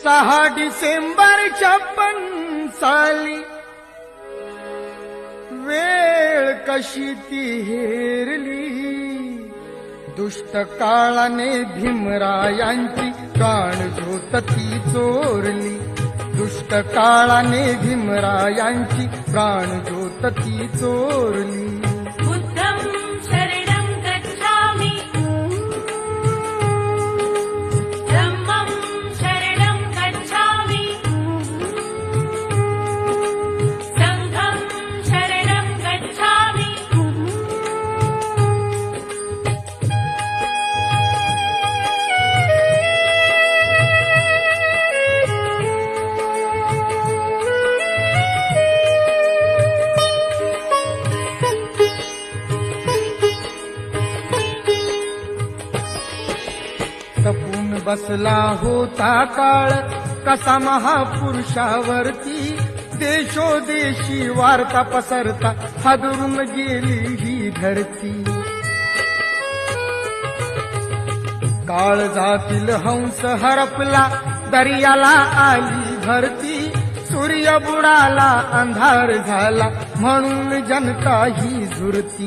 6 डिसेंबर 56 साली वेळ कशी ती हेरली, दुष्ट काळाने भीमरायांची प्राणज्योत ती चोरली, दुष्ट काळाने भीमरायांची प्राणज्योत ती चोरली. बुद्धं शरणं गच्छामि, धम्मं शरणं गच्छामि, संघं शरणं गच्छामि. तपून बसला होता काळ कसा महापुरुषावरती, देशोदेशी वार्ता पसरता हादरून गेली ही धरती. काळजातील हंस हरपला दर्याला आली भरती, सूर्य बुडाला अंधार झाला म्हणून जनता ही झुरती.